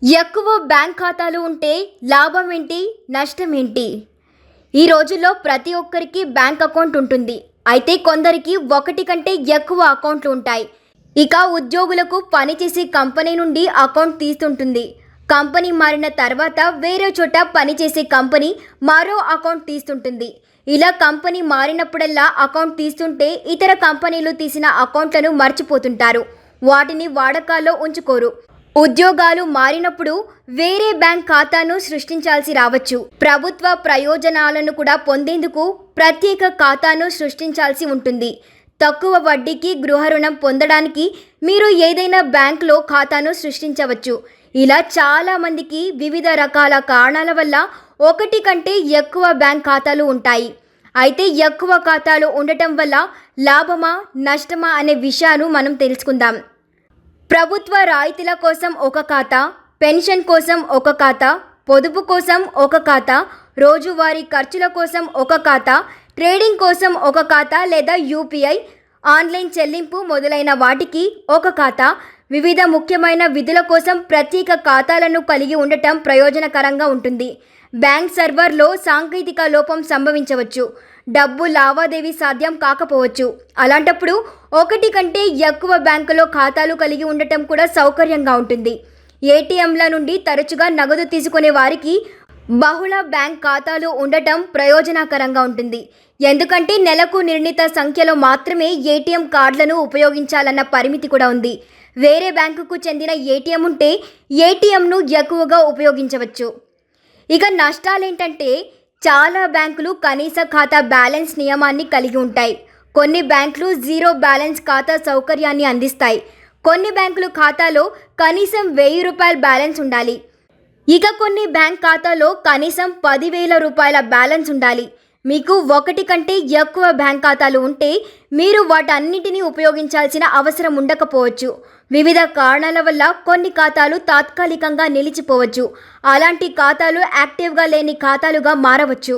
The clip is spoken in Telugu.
ఎక్కువ బ్యాంక్ ఖాతాలు ఉంటే లాభం ఏంటి, నష్టం ఏంటి? ఈ రోజుల్లో ప్రతి ఒక్కరికి బ్యాంక్ అకౌంట్ ఉంటుంది. అయితే కొందరికి ఒకటి కంటే ఎక్కువ అకౌంట్లు ఉంటాయి. ఇక ఉద్యోగులకు పనిచేసే కంపెనీ నుండి అకౌంట్ తీస్తుంటుంది. కంపెనీ మారిన తర్వాత వేరే చోట పనిచేసే కంపెనీ మరో అకౌంట్ తీస్తుంటుంది. ఇలా కంపెనీ మారినప్పుడల్లా అకౌంట్ తీస్తుంటే ఇతర కంపెనీలు తీసిన అకౌంట్లను మర్చిపోతుంటారు. వాటిని వాడకాల్లో ఉంచుకోరు. ఉద్యోగాలు మారినప్పుడు వేరే బ్యాంక్ ఖాతాను సృష్టించాల్సి రావచ్చు. ప్రభుత్వ ప్రయోజనాలను కూడా పొందేందుకు ప్రత్యేక ఖాతాను సృష్టించాల్సి ఉంటుంది. తక్కువ వడ్డీకి గృహ రుణం పొందడానికి మీరు ఏదైనా బ్యాంకులో ఖాతాను సృష్టించవచ్చు. ఇలా చాలామందికి వివిధ రకాల కారణాల వల్ల ఒకటి కంటే ఎక్కువ బ్యాంక్ ఖాతాలు ఉంటాయి. అయితే ఎక్కువ ఖాతాలు ఉండటం వల్ల లాభమా, నష్టమా అనే విషయాలు మనం తెలుసుకుందాం. ప్రభుత్వ రాయితీల కోసం ఒక ఖాతా, పెన్షన్ కోసం ఒక ఖాతా, పొదుపు కోసం ఒక ఖాతా, రోజువారీ ఖర్చుల కోసం ఒక ఖాతా, ట్రేడింగ్ కోసం ఒక ఖాతా లేదా యూపీఐ, ఆన్లైన్ చెల్లింపు మొదలైన వాటికి ఒక ఖాతా, వివిధ ముఖ్యమైన విధుల కోసం ప్రత్యేక ఖాతాలను కలిగి ఉండటం ప్రయోజనకరంగా ఉంటుంది. బ్యాంక్ సర్వర్లో సాంకేతిక లోపం సంభవించవచ్చు. డబ్బు లావాదేవీ సాధ్యం కాకపోవచ్చు. అలాంటప్పుడు ఒకటి కంటే ఎక్కువ బ్యాంకులో ఖాతాలు కలిగి ఉండటం కూడా సౌకర్యంగా ఉంటుంది. ఏటీఎంల నుండి తరచుగా నగదు తీసుకునే వారికి బహుళ బ్యాంక్ ఖాతాలు ఉండటం ప్రయోజనకరంగా ఉంటుంది. ఎందుకంటే నెలకు నిర్ణీత సంఖ్యలో మాత్రమే ఏటీఎం కార్డులను ఉపయోగించాలన్న పరిమితి కూడా ఉంది. వేరే బ్యాంకుకు చెందిన ఏటీఎం ఉంటే ఏటీఎంను ఎక్కువగా ఉపయోగించవచ్చు. ఇక నష్టాలేంటంటే చాలా బ్యాంకులు కనీస ఖాతా బ్యాలెన్స్ నియమాన్ని కలిగి ఉంటాయి. కొన్ని బ్యాంకులు జీరో బ్యాలెన్స్ ఖాతా సౌకర్యాన్ని అందిస్తాయి. కొన్ని బ్యాంకులు ఖాతాలో కనీసం 1000 రూపాయల బ్యాలెన్స్ ఉండాలి. ఇక కొన్ని బ్యాంక్ ఖాతాలో కనీసం 10,000 రూపాయల బ్యాలెన్స్ ఉండాలి. మీకు ఒకటి కంటే ఎక్కువ బ్యాంక్ ఖాతాలు ఉంటే మీరు వాటన్నిటినీ ఉపయోగించాల్సిన అవసరం ఉండకపోవచ్చు. వివిధ కారణాల వల్ల కొన్ని ఖాతాలు తాత్కాలికంగా నిలిచిపోవచ్చు. అలాంటి ఖాతాలు యాక్టివ్గా లేని ఖాతాలుగా మారవచ్చు.